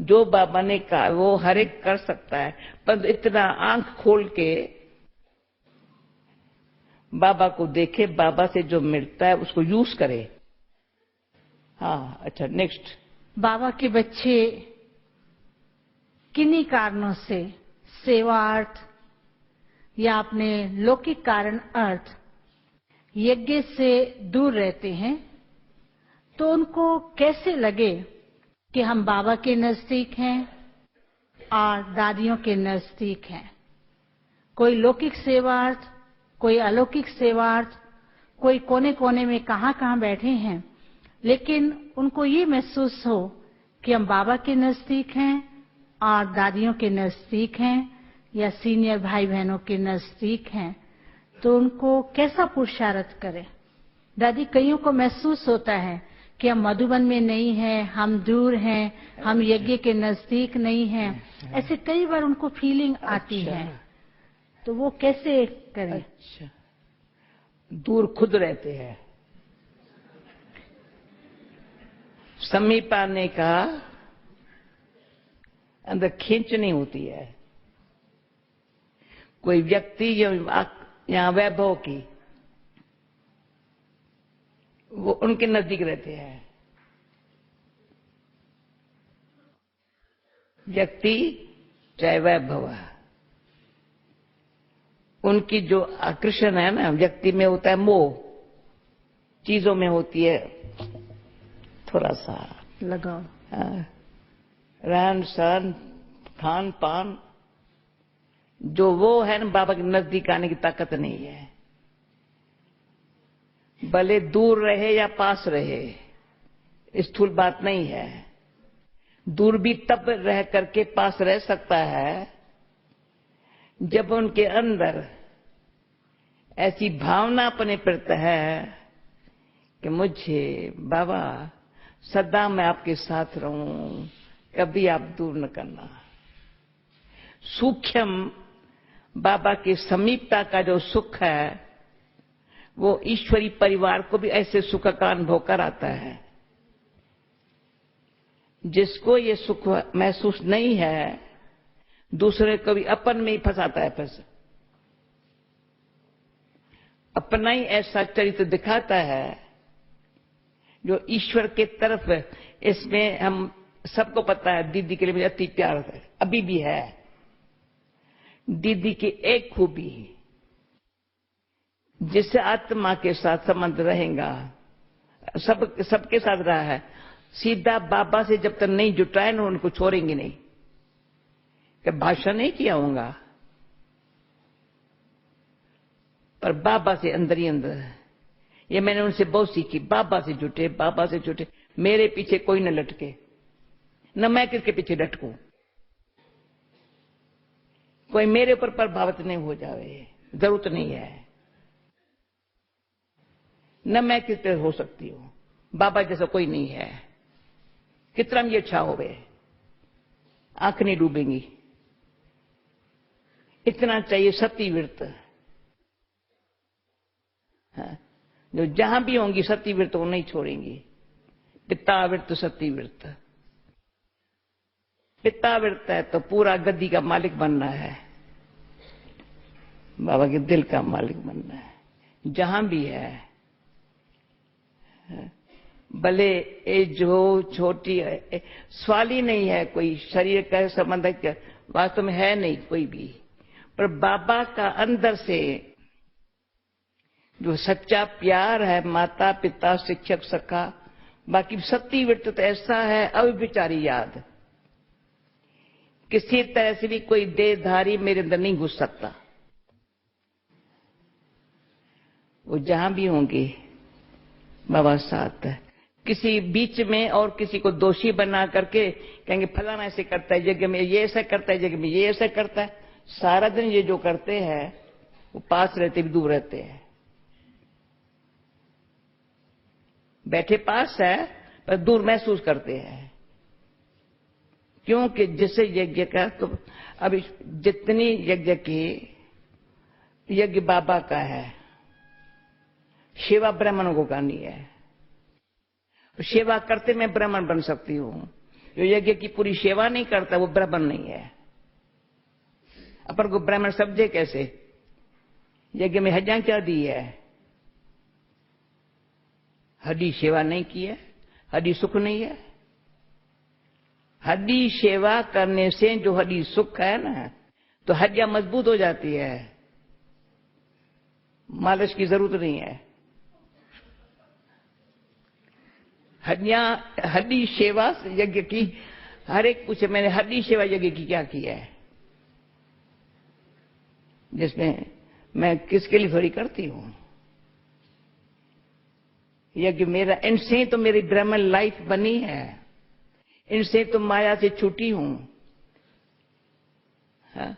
जो बाबा ने कहा वो हर एक कर सकता है, पर इतना आंख खोल के बाबा को देखे, बाबा से जो मिलता है उसको यूज करे। हाँ, अच्छा, नेक्स्ट। बाबा के बच्चे किन्हीं कारणों से सेवा अर्थ या अपने लौकिक कारण अर्थ यज्ञ से दूर रहते हैं, तो उनको कैसे लगे कि हम बाबा के नजदीक हैं और दादियों के नजदीक हैं? कोई लौकिक सेवार्थ, कोई अलौकिक सेवार्थ, कोई कोने कोने में कहां बैठे हैं, लेकिन उनको ये महसूस हो कि हम बाबा के नजदीक हैं और दादियों के नजदीक हैं या सीनियर भाई बहनों के नजदीक हैं, तो उनको कैसा पुरुषार्थ करें? दादी, कईयों को महसूस होता है कि हम मधुबन में नहीं हैं, हम दूर हैं, हम यज्ञ के नजदीक नहीं हैं, ऐसे कई बार उनको फीलिंग आती है, तो वो कैसे करें? अच्छा, दूर खुद रहते हैं। समीप आने का अंदर खींच नहीं होती है। कोई व्यक्ति या वैभव की, वो उनके नजदीक रहते हैं। व्यक्ति चाहे वैभव, उनकी जो आकर्षण है ना, व्यक्ति में होता है मोह, चीजों में होती है थोड़ा सा लगाओ, रहन सहन, खान पान, जो वो है ना, बाबा के नजदीक आने की ताकत नहीं है। भले दूर रहे या पास रहे, स्थूल बात नहीं है। दूर भी तब रह करके पास रह सकता है जब उनके अंदर ऐसी भावना अपने प्रति है कि मुझे बाबा सदा मैं आपके साथ रहूं, कभी आप दूर न करना। सूक्ष्म बाबा की समीपता का जो सुख है, वो ईश्वरी परिवार को भी ऐसे सुख का अनुभव कराता है। जिसको ये सुख महसूस नहीं है, दूसरे को भी अपन में ही फंसाता है। फिर अपना ही ऐसा चरित्र दिखाता है जो ईश्वर के तरफ, इसमें हम सबको पता है दीदी के लिए मुझे अति प्यार है, अभी भी है। दीदी की एक खूबी, जिससे आत्मा के साथ संबंध रहेगा, सबके साथ रहा है, सीधा बाबा से जब तक नहीं जुटाए ना, उनको छोड़ेंगे नहीं। कि भाषण नहीं किया होगा, पर बाबा से अंदर ही अंदर। ये मैंने उनसे बहुत सीखी, बाबा से जुटे, बाबा से जुटे। मेरे पीछे कोई न लटके, न मैं किसके पीछे लटकूं, कोई मेरे ऊपर प्रभावित नहीं हो जाए, जरूरत नहीं है। न मैं किस तरह हो सकती हूं, बाबा जैसा कोई नहीं है। कितना भी अच्छा होवे, आंख नहीं डूबेंगी। इतना चाहिए सतीव्रत, जो जहां भी होंगी सतीव्रत वो नहीं छोड़ेंगी। पिताव्रत सतीव्रत, पिताव्रत है तो पूरा गद्दी का मालिक बनना है, बाबा के दिल का मालिक बनना है। जहां भी है, भले एज हो छोटी है, सवाल ही नहीं है कोई शरीर का संबंध है, वास्तव में है नहीं कोई भी। पर बाबा का अंदर से जो सच्चा प्यार है, माता पिता शिक्षक सखा, बाकी सतीव्रत तो ऐसा है अविचारी याद। किसी तरह से भी कोई देहधारी मेरे अंदर नहीं घुस सकता। वो जहां भी होंगे बाबा साथ है। किसी बीच में और किसी को दोषी बना करके कहेंगे फलाना ऐसे करता है, यज्ञ में ये ऐसा करता है, यज्ञ में ये ऐसा करता है। सारा दिन ये जो करते हैं वो पास रहते भी दूर रहते हैं। बैठे पास है पर दूर महसूस करते हैं, क्योंकि जिसे यज्ञ का, तो अभी जितनी यज्ञ की, यज्ञ बाबा का है, सेवा ब्राह्मणों को करनी है। सेवा करते मैं ब्राह्मण बन सकती हूं, जो यज्ञ की पूरी सेवा नहीं करता वो ब्राह्मण नहीं है। अपन को ब्राह्मण समझे कैसे? यज्ञ में हड्डियां क्या दी है? हड्डी सेवा नहीं की है, हड्डी सुख नहीं है। हड्डी सेवा करने से जो हड्डी सुख है ना, तो हड्डियां मजबूत हो जाती है, मालिश की जरूरत नहीं है। हड्डी सेवा यज्ञ की, हर एक पूछे मैंने हड्डी सेवा यज्ञ की क्या की है, जिसमें मैं किसके लिए थोड़ी करती हूं। यज्ञ मेरा, इनसे तो मेरी ब्राह्मण लाइफ बनी है, इनसे तो माया से छूटी हूं। हाँ?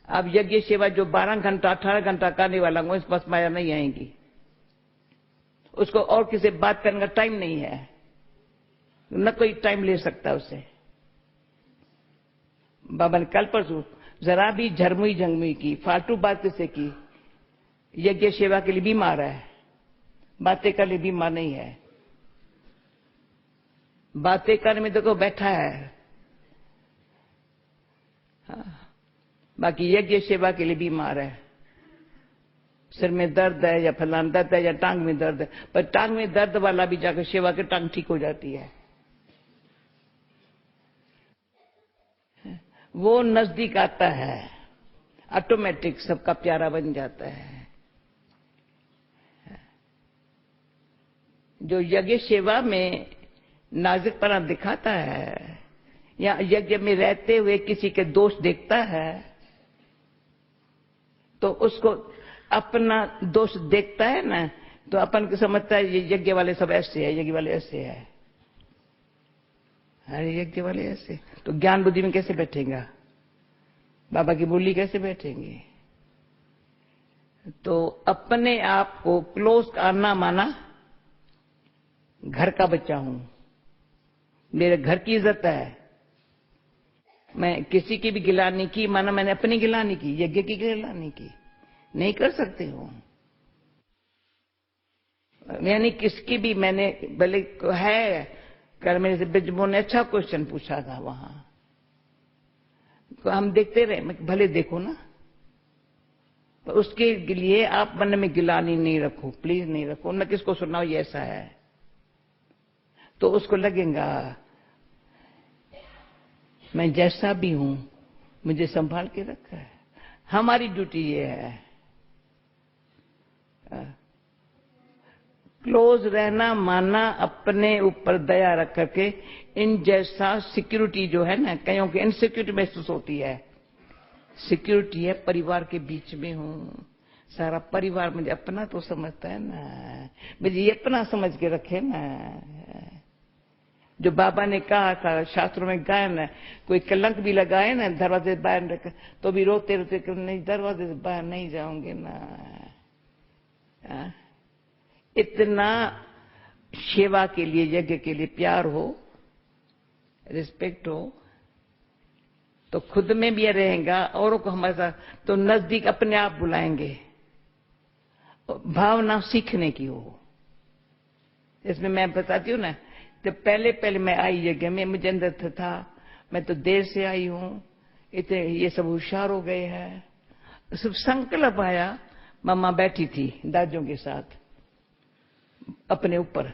अब यज्ञ सेवा जो 12 घंटा 18 घंटा करने वाला हूं, इस पास माया नहीं आएगी। उसको और किसी बात करने का टाइम नहीं है, न कोई टाइम ले सकता उसे। बाबा ने कल परसों जरा भी झरमुई झंगमुई की फालतू बात किसे की? यज्ञ सेवा के लिए बीमार है, बातें करने लिए बीमार नहीं है। बातें करने में देखो बैठा है। हाँ। बाकी यज्ञ सेवा के लिए बीमार है, सिर में दर्द है या फलाना दर्द है या टांग में दर्द है, पर टांग में दर्द वाला भी जाकर सेवा के टांग ठीक हो जाती है। वो नजदीक आता है, ऑटोमेटिक सबका प्यारा बन जाता है। जो यज्ञ सेवा में नाजुकपना दिखाता है या यज्ञ में रहते हुए किसी के दोष देखता है, तो उसको अपना दोष देखता है ना, तो अपन को समझता है ये यज्ञ वाले सब ऐसे है, यज्ञ वाले ऐसे है, अरे यज्ञ वाले ऐसे, तो ज्ञान बुद्धि में कैसे बैठेगा? बाबा की बोली कैसे बैठेंगे? तो अपने आप को क्लोज करना माना घर का बच्चा हूं, मेरे घर की इज्जत है। मैं किसी की भी गिलानी की माना मैंने अपनी गिलानी की, यज्ञ की गिलानी की नहीं कर सकते हो। यानी किसकी भी मैंने भले है, कल मेरे से बिजमो ने अच्छा क्वेश्चन पूछा था वहां, तो हम देखते रहे, मैं भले देखो ना, तो उसके लिए आप मन में गिलानी नहीं रखो, प्लीज नहीं रखो। मैं किसको सुनाओ ये ऐसा है, तो उसको लगेगा मैं जैसा भी हूं मुझे संभाल के रखा है। हमारी ड्यूटी ये है, क्लोज रहना माना अपने ऊपर दया रख करके। इन जैसा सिक्योरिटी जो है ना, कईयों की इनसिक्योरिटी महसूस होती है, सिक्योरिटी है परिवार के बीच में हूं, सारा परिवार मुझे अपना तो समझता है ना, मुझे ये अपना समझ के रखे ना। जो बाबा ने कहा था शास्त्रों में गाया ना, कोई कलंक भी लगाए ना दरवाजे से बाहर रख, तो भी रोते रोते नहीं दरवाजे से बाहर नहीं जाऊंगे ना। इतना सेवा के लिए, यज्ञ के लिए प्यार हो, रिस्पेक्ट हो, तो खुद में भी रहेगा, औरों को हमारे साथ तो नजदीक अपने आप बुलाएंगे। भावना सीखने की हो। इसमें मैं बताती हूँ ना, तो पहले मैं आई यज्ञ में, मुझे अंदर था मैं तो देर से आई हूं, इतने ये सब होशियार हो गए हैं। सब संकल्प आया, मम्मा बैठी थी दादियों के साथ अपने ऊपर,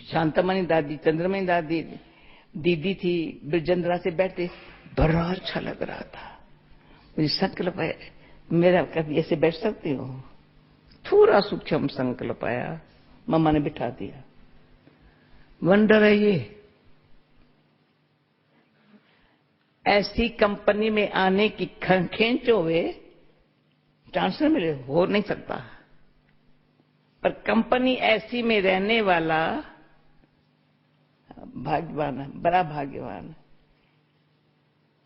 शांतमणि दादी, चंद्रमणि दादी, दीदी थी, बिरजंद्रा से बैठे, बड़ा अच्छा लग रहा था। मुझे संकल्प आया, मेरा कभी ऐसे बैठ सकती हो? थोड़ा सूक्ष्म संकल्प आया, मम्मा ने बिठा दिया। वंडर है ये, ऐसी कंपनी में आने की खेंचो हुए चांस मिले, हो नहीं सकता। पर कंपनी ऐसी में रहने वाला भाग्यवान है, बड़ा भाग्यवान।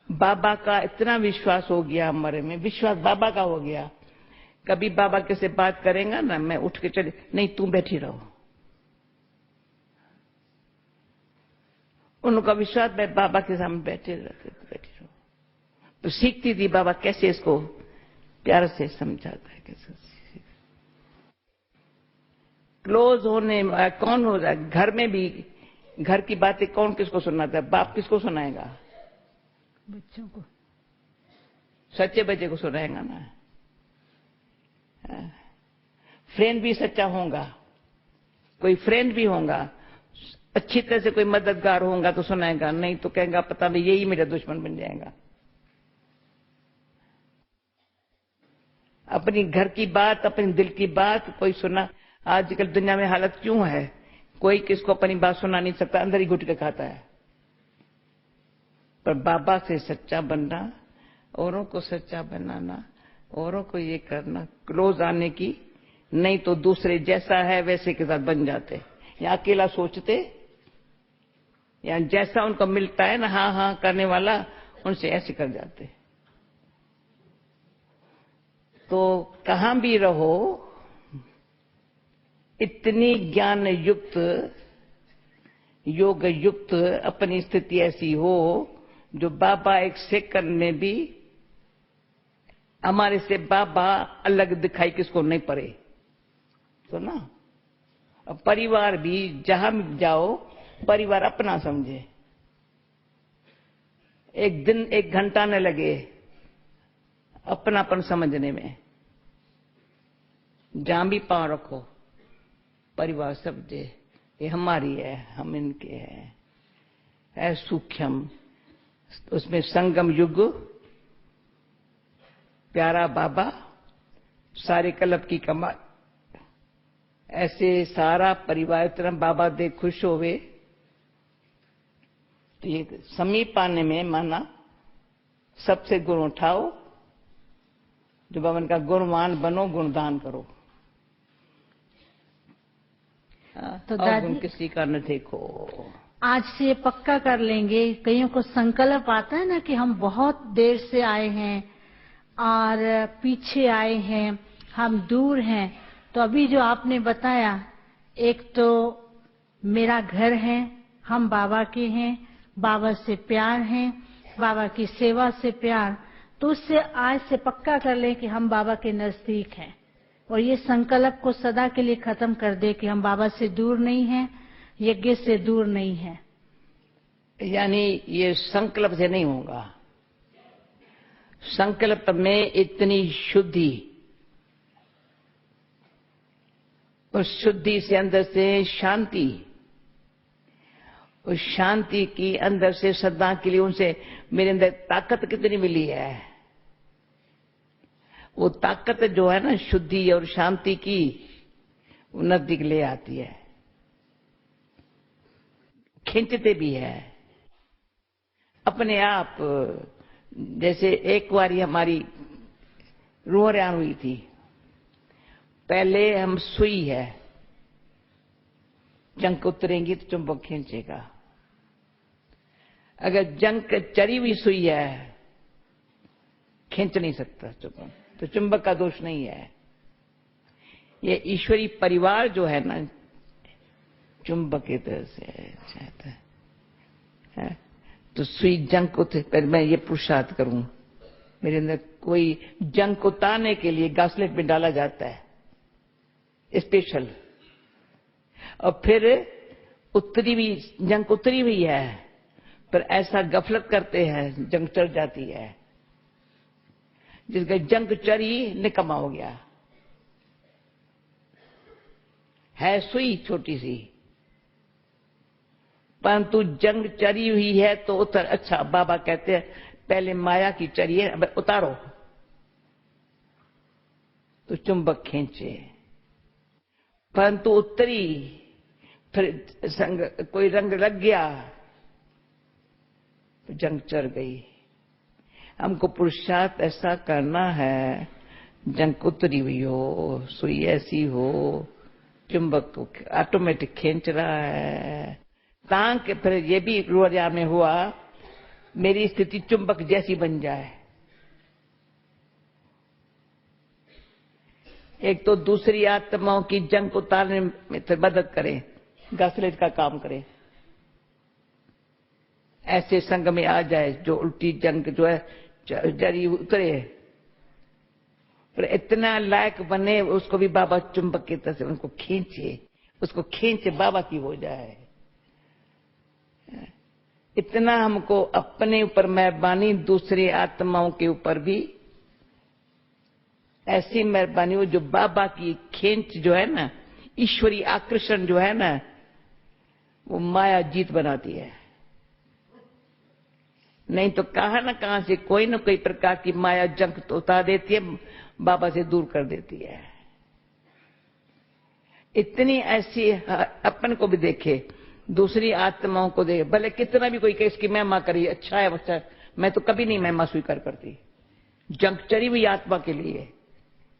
बाबा का इतना विश्वास हो गया हमारे में, विश्वास बाबा का हो गया। कभी बाबा के से बात करेगा ना, मैं उठ के चले, नहीं तुम बैठी रहो। उनका विश्वास, मैं बाबा के सामने बैठी रहो। तो सीखती थी बाबा कैसे इसको प्यार से समझाता है, कैसे क्लोज होने। कौन हो रहा है घर में भी, घर की बातें कौन किसको सुनाता है? बाप किसको सुनाएगा? बच्चों को। सच्चे बच्चे को सुनाएगा ना। फ्रेंड भी सच्चा होगा, कोई फ्रेंड भी होगा, अच्छी तरह से कोई मददगार होगा तो सुनाएगा, नहीं तो कहेगा पता नहीं यही मेरा दुश्मन बन जाएगा। अपनी घर की बात, अपने दिल की बात कोई सुना। आजकल दुनिया में हालत क्यों है, कोई किसको अपनी बात सुना नहीं सकता, अंदर ही घुट के खाता है। पर बाबा से सच्चा बनना, औरों को सच्चा बनाना, औरों को ये करना, क्लोज आने की, नहीं तो दूसरे जैसा है वैसे के साथ बन जाते, या अकेला सोचते, या जैसा उनको मिलता है ना हाँ हाँ करने वाला, उनसे ऐसे कर जाते। तो कहां भी रहो, इतनी ज्ञान युक्त, योग युक्त अपनी स्थिति ऐसी हो जो बाबा एक सेकंड में भी हमारे से बाबा अलग दिखाई किसको नहीं पड़े। तो ना, अब परिवार भी जहां भी जाओ परिवार अपना समझे, एक दिन एक घंटा न लगे अपनापन समझने में। जहां भी पांव रखो परिवार समझे ये हमारी है, हम इनके हैं, है सूक्ष्म। उसमें संगम युग, प्यारा बाबा, सारे कलब की कमाई, ऐसे सारा परिवार इतना बाबा दे खुश होवे। तो ये समीप आने में माना सबसे गुण उठाओ, जो बाबा का गुणवान बनो, गुणदान करो। तो और गुण दादी किसी का न देखो। आज से पक्का कर लेंगे, कईयों को संकल्प आता है ना कि हम बहुत देर से आए हैं और पीछे आए हैं, हम दूर हैं। तो अभी जो आपने बताया, एक तो मेरा घर है, हम बाबा के हैं, बाबा से प्यार है, बाबा की सेवा से प्यार, तो उससे आज से पक्का कर लें कि हम बाबा के नजदीक हैं, और ये संकल्प को सदा के लिए खत्म कर दे कि हम बाबा से दूर नहीं हैं, यज्ञ से दूर नहीं हैं। यानी ये संकल्प से नहीं होगा, संकल्प में इतनी शुद्धि, उस शुद्धि से अंदर से शांति, उस शांति की अंदर से सदा के लिए उनसे मेरे अंदर ताकत कितनी मिली है। वो ताकत जो है ना शुद्धि और शांति की, वो नजदीक ले आती है, खींचते भी है अपने आप। जैसे एक बार हमारी रूह रेहान हुई थी, पहले हम सुई है, जंक उतरेंगी तो चुंबक खींचेगा। अगर जंक चरी हुई सुई है, खींच नहीं सकता चुंबक, तो चुंबक का दोष नहीं है। ये ईश्वरी परिवार जो है ना, चुंबक की तरह से चाहता है। तो सुई जंक उतर, पर मैं ये पुरुषार्थ करूं, मेरे अंदर कोई जंक उतारने के लिए गासलेट में डाला जाता है स्पेशल, और फिर उतरी हुई जंक उतरी हुई है, पर ऐसा गफलत करते हैं जंग चढ़ जाती है। जिसका जंग चढ़ी निकम्मा हो गया, है सुई छोटी सी, परंतु जंग चरी हुई है तो उतर। अच्छा, बाबा कहते हैं पहले माया की चरिए, अब उतारो तो चुंबक खींचे, परंतु उतरी, फिर संग कोई रंग लग गया तो जंग चढ़ गई। हमको पुरुषार्थ ऐसा करना है, जंग उतरी हुई हो, सुई ऐसी हो, चुंबक को ऑटोमेटिक खींच रहा है, ताकि फिर ये भी रोजा में हुआ, मेरी स्थिति चुंबक जैसी बन जाए। एक तो दूसरी आत्माओं की जंग उतारने में मदद करे, गासलेट का काम करे, ऐसे संग में आ जाए जो उल्टी जंग जो है जरी उतरे, पर इतना लायक बने उसको भी बाबा चुंबक की तरह से उनको खींचे, उसको खींचे बाबा की हो जाए। इतना हमको अपने ऊपर मेहरबानी, दूसरी आत्माओं के ऊपर भी ऐसी मेहरबानी हो, जो बाबा की खींच जो है ना, ईश्वरी आकर्षण जो है ना, वो माया जीत बनाती है। नहीं तो कहां ना कहां से कोई ना कोई प्रकार की माया जंग तो उतार देती है, बाबा से दूर कर देती है। इतनी ऐसी अपन को भी देखे, दूसरी आत्माओं को देखे, भले कितना भी कोई केस की महिमा करी, अच्छा है अच्छा है, मैं तो कभी नहीं महिमा स्वीकार करती। जंग चढ़ी हुई आत्मा के लिए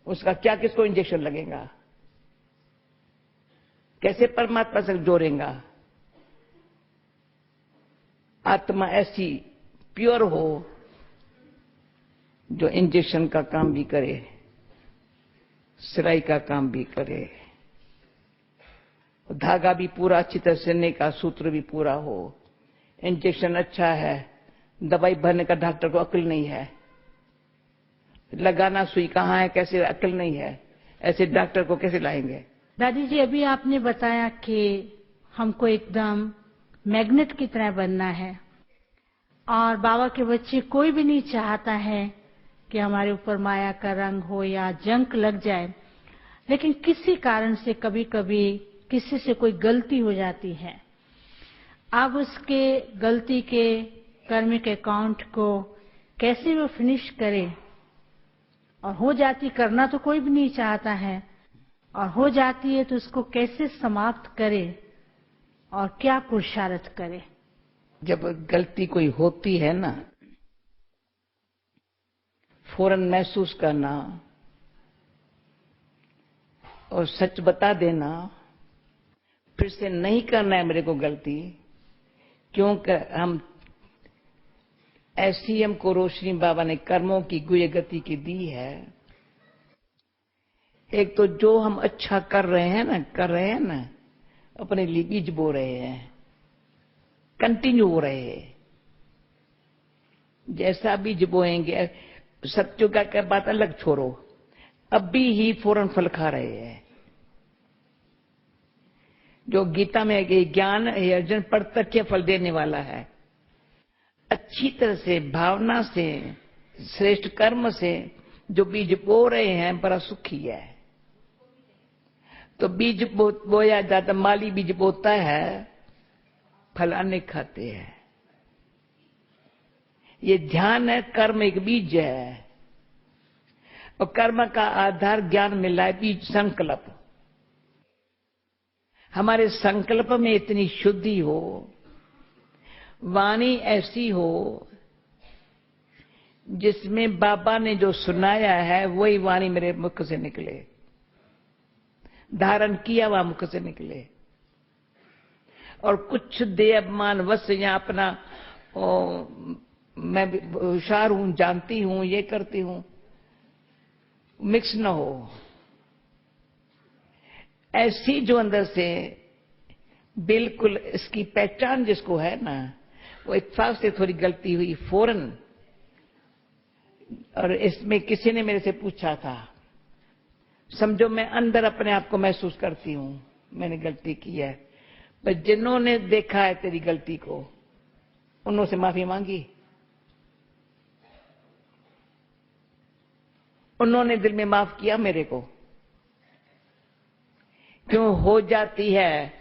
उसका क्या किसको इंजेक्शन लगेगा, कैसे परमात्मा से जोड़ेगा। आत्मा ऐसी प्योर हो जो इंजेक्शन का काम भी करे, सिलाई का काम भी करे, धागा भी पूरा अच्छी तरह सिलने का सूत्र भी पूरा हो। इंजेक्शन अच्छा है, दवाई भरने का डॉक्टर को अक्ल नहीं है, लगाना सुई कहाँ है कैसे अक्ल नहीं है, ऐसे डॉक्टर को कैसे लाएंगे। दादी जी, अभी आपने बताया कि हमको एकदम मैग्नेट की तरह बनना है, और बाबा के बच्चे कोई भी नहीं चाहता है कि हमारे ऊपर माया का रंग हो या जंक लग जाए, लेकिन किसी कारण से कभी कभी किसी से कोई गलती हो जाती है। अब उसके गलती के कर्मिक अकाउंट को कैसे वो फिनिश करे, और हो जाती, करना तो कोई भी नहीं चाहता है, और हो जाती है तो उसको कैसे समाप्त करे और क्या पुरुषार्थ करे। जब गलती कोई होती है ना, फौरन महसूस करना और सच बता देना, फिर से नहीं करना है मेरे को गलती, क्योंकि हम ऐसी हमको रोशनी बाबा ने कर्मों की गुह्य गति की दी है। एक तो जो हम अच्छा कर रहे हैं ना, अपने लिए बीज बो रहे हैं, कंटिन्यू हो रहे हैं। जैसा बीज बोएंगे, सत्यों का बात अलग छोड़ो, अभी ही फौरन फल खा रहे हैं। जो गीता में ज्ञान है अर्जुन प्रत्यक्ष फल देने वाला है। अच्छी तरह से, भावना से, श्रेष्ठ कर्म से जो बीज बो रहे हैं बड़ा सुखी है। तो बीज बोया जाता, माली बीज बोता है, फल अनेक खाते हैं। ये ध्यान है, कर्म एक बीज है, और कर्म का आधार ज्ञान मिला है, बीज संकल्प। हमारे संकल्प में इतनी शुद्धि हो, वाणी ऐसी हो जिसमें बाबा ने जो सुनाया है वही वाणी मेरे मुख से निकले, धारण किया हुआ मुख से निकले, और कुछ देहमान वश या अपना मैं होशियार हूं, जानती हूं, ये करती हूं, मिक्स न हो। ऐसी जो अंदर से बिल्कुल इसकी पहचान जिसको है ना, वो इत्तेफाक से थोड़ी गलती हुई फौरन। और इसमें किसी ने मेरे से पूछा था, समझो मैं अंदर अपने आप को महसूस करती हूं मैंने गलती की है, पर जिन्होंने देखा है तेरी गलती को उन्होंने माफी मांगी, उन्होंने दिल में माफ किया मेरे को। क्यों हो जाती है,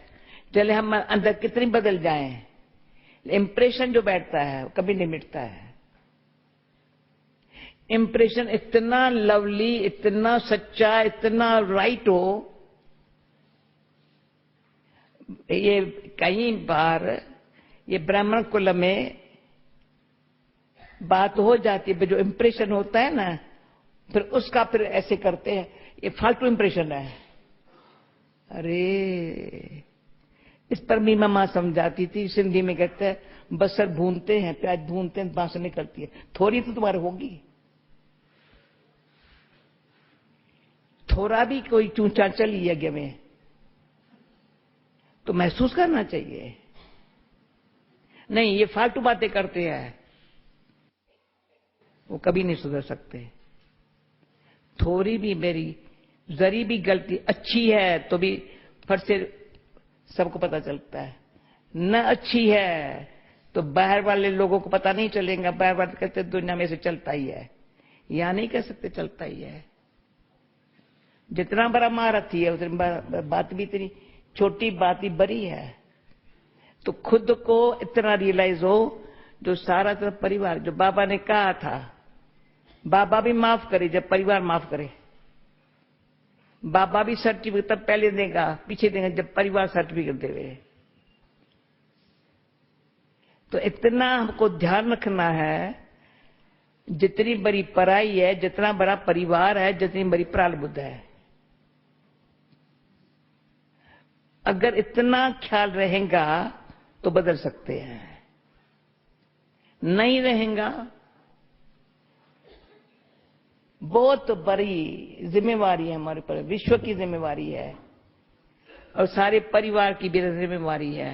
चले हम अंदर कितनी बदल जाएं, इंप्रेशन जो बैठता है वो कभी नहीं मिटता है। इंप्रेशन इतना लवली, इतना सच्चा, इतना राइट हो, ये कई बार ये ब्राह्मण कुल में बात हो जाती है, जो इंप्रेशन होता है ना, फिर उसका फिर ऐसे करते हैं, ये फालतू इंप्रेशन है। अरे इस पर मीमा मां समझाती थी, सिंधी में कहते हैं बसर भूनते हैं, प्याज भूनते हैं, बांस निकलती है, थोड़ी तो तुम्हारे होगी, थोड़ा भी कोई चूचा चली यज्ञ में तो महसूस करना चाहिए। नहीं, ये फालतू बातें करते हैं, वो कभी नहीं सुधर सकते। थोड़ी भी मेरी जरी भी गलती अच्छी है तो भी फट से सबको पता चलता है, न अच्छी है तो बाहर वाले लोगों को पता नहीं चलेगा। बाहर वाले कहते दुनिया में से चलता ही है, यहां नहीं कह सकते चलता ही है। जितना बड़ा महारथी है उतनी बात भी इतनी छोटी बात ही बड़ी है। तो खुद को इतना रियलाइज हो, जो सारा तरफ परिवार, जो बाबा ने कहा था, बाबा भी माफ करे जब परिवार माफ करे। बाबा भी सर्टिफिकेट तब पहले देगा पीछे देगा जब परिवार सर्टिफिकेट देवे। तो इतना हमको ध्यान रखना है, जितनी बड़ी पराई है, जितना बड़ा परिवार है, जितनी बड़ी प्रारब्ध है, अगर इतना ख्याल रहेगा तो बदल सकते हैं। नहीं रहेगा, बहुत बड़ी जिम्मेवारी है हमारे पर, विश्व की जिम्मेवारी है और सारे परिवार की भी जिम्मेवारी है।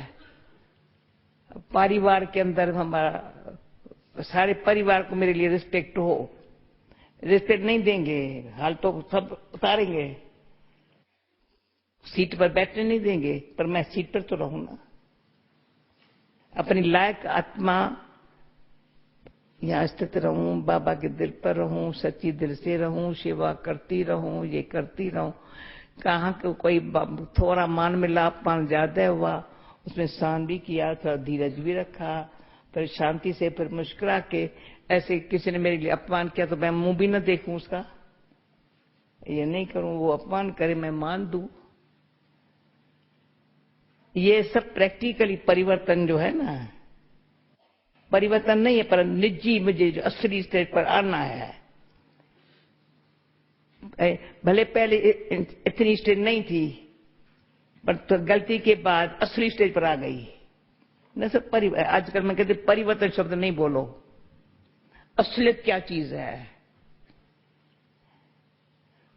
परिवार के अंदर हमारा, सारे परिवार को मेरे लिए रिस्पेक्ट हो। रिस्पेक्ट नहीं देंगे, हाल तो सब उतारेंगे, सीट पर बैठने नहीं देंगे, पर मैं सीट पर तो रहूं ना। अपनी लायक आत्मा यहां स्थित रहूं, बाबा के दिल पर रहूं, सच्ची दिल से रहूं, सेवा करती रहूं, ये करती रहूं। कहाँ को कोई थोड़ा मान मिला, अपमान ज्यादा हुआ, उसमें सहन भी किया, थोड़ा धीरज भी रखा, फिर शांति से फिर मुस्कुरा के, ऐसे किसी ने मेरे लिए अपमान किया तो मैं मुंह भी न देखूं उसका, ये नहीं करूं। वो अपमान करे मैं मान दूं। ये सब प्रैक्टिकली परिवर्तन जो है ना, परिवर्तन नहीं है, पर निजी मुझे जो असली स्टेज पर आना है। भले पहले इतनी स्टेज नहीं थी, पर तो गलती के बाद असली स्टेज पर आ गई न। सब आजकल मैं कहते परिवर्तन शब्द नहीं बोलो, असलियत क्या चीज है।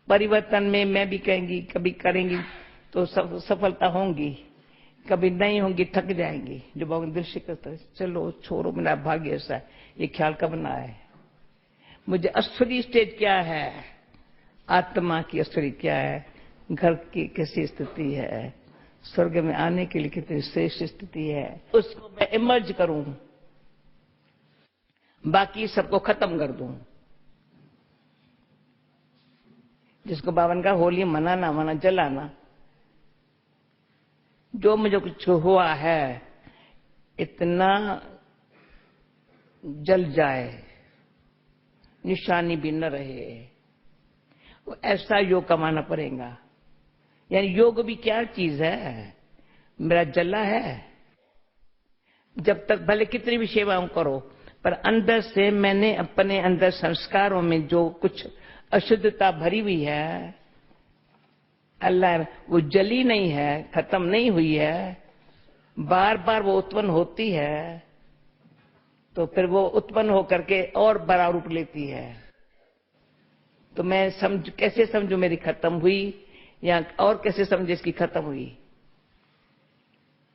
परिवर्तन में मैं भी कहेंगी, कभी करेंगी तो सफलता होंगी, कभी नहीं होंगी, थक जाएंगी। जो भगवान दृश्य करता है, चलो छोड़ो, मेरा भाग्य ऐसा है, ये ख्याल कब ना है। मुझे असली स्टेज क्या है, आत्मा की असली क्या है, घर की कैसी स्थिति है, स्वर्ग में आने के लिए कितनी श्रेष्ठ स्थिति है, उसको मैं इमर्ज करूं, बाकी सबको खत्म कर दूं। जिसको बावन का होली मनाना मना जलाना, जो मुझे कुछ हुआ है इतना जल जाए, निशानी भी न रहे, वो ऐसा योग कमाना पड़ेगा। यानी योग भी क्या चीज है, मेरा जला है। जब तक भले कितनी भी सेवाओं करो, पर अंदर से मैंने अपने अंदर संस्कारों में जो कुछ अशुद्धता भरी हुई है, अल्लाह वो जली नहीं है, खत्म नहीं हुई है, बार बार वो उत्पन्न होती है, तो फिर वो उत्पन्न होकर के और बड़ा रूप लेती है। तो मैं कैसे समझू मेरी खत्म हुई, या और कैसे समझे इसकी खत्म हुई।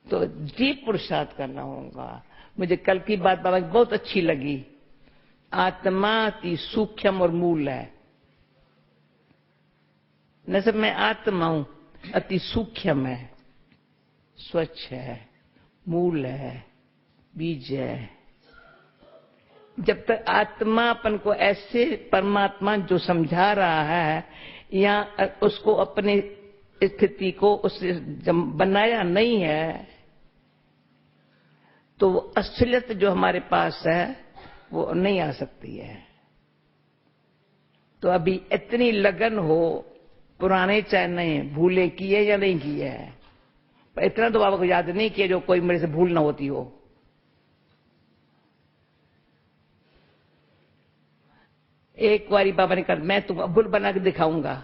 तो डीप पुरुषार्थ करना होगा। मुझे कल की बात बाबा की बहुत अच्छी लगी, आत्मा अति सूक्ष्म और मूल है। न सब मैं आत्मा हूं, अति सूक्ष्म है, स्वच्छ है, मूल है, बीज है। जब तक आत्मा अपन को ऐसे परमात्मा जो समझा रहा है, या उसको अपनी स्थिति को उससे बनाया नहीं है, तो वो असलियत जो हमारे पास है वो नहीं आ सकती है। तो अभी इतनी लगन हो, पुराने चाहे नहीं भूले किए या नहीं किए है, पर इतना तो बाबा को याद नहीं किया जो कोई मेरे से भूल ना होती हो। एक बारी बाबा ने कहा, मैं तुम भूल बना के दिखाऊंगा,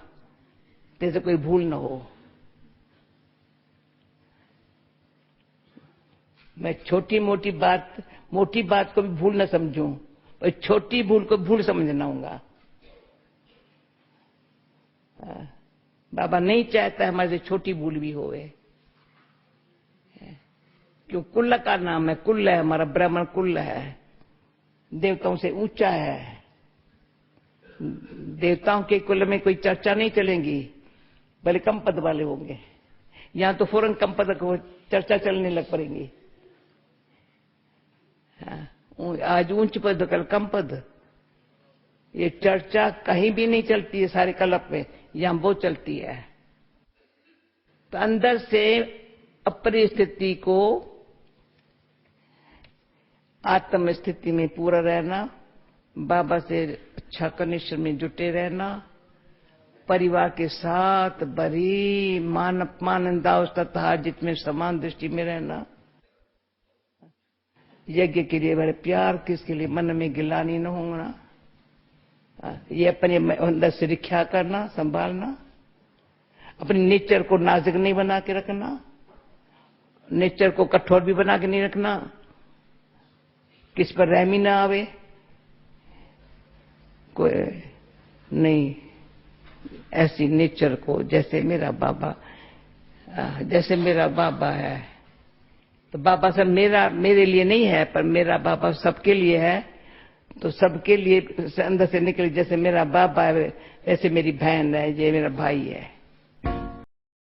तेरे से कोई भूल ना हो। मैं छोटी मोटी बात को भी भूल न समझूं, और छोटी भूल को भूल समझना होगा। बाबा नहीं चाहता हमारे से छोटी भूल भी होवे, क्यों कुल्ल का नाम है, कुल्ल है हमारा, ब्राह्मण कुल्ल है, देवताओं से ऊंचा है। देवताओं के कुल में कोई चर्चा नहीं चलेगी, भले कम पद वाले होंगे, यहां तो फौरन कम पद को चर्चा चलने लग पड़ेंगी। आज ऊंच पद कल कम पद, ये चर्चा कहीं भी नहीं चलती है सारे कलप में, यहां वो चलती है। तो अंदर से अपनी स्थिति को आत्म स्थिति में पूरा रहना, बाबा से अच्छा कनेक्शन में जुटे रहना, परिवार के साथ बड़ी मान अपमान तथा जित में समान दृष्टि में रहना, यज्ञ के लिए बड़े प्यार, किसके लिए मन में गिलानी न होना, ये अपने अंदर से रक्षा करना, संभालना, अपने नेचर को नाजुक नहीं बना के रखना, नेचर को कठोर भी बना के नहीं रखना, किस पर रहमी ना आवे, कोई नहीं, ऐसी नेचर को जैसे मेरा बाबा है, तो बाबा सब मेरे लिए नहीं है, पर मेरा बाबा सबके लिए है, तो सबके लिए अंदर से निकले, जैसे मेरा बाबा है वैसे मेरी बहन है, ये मेरा भाई है।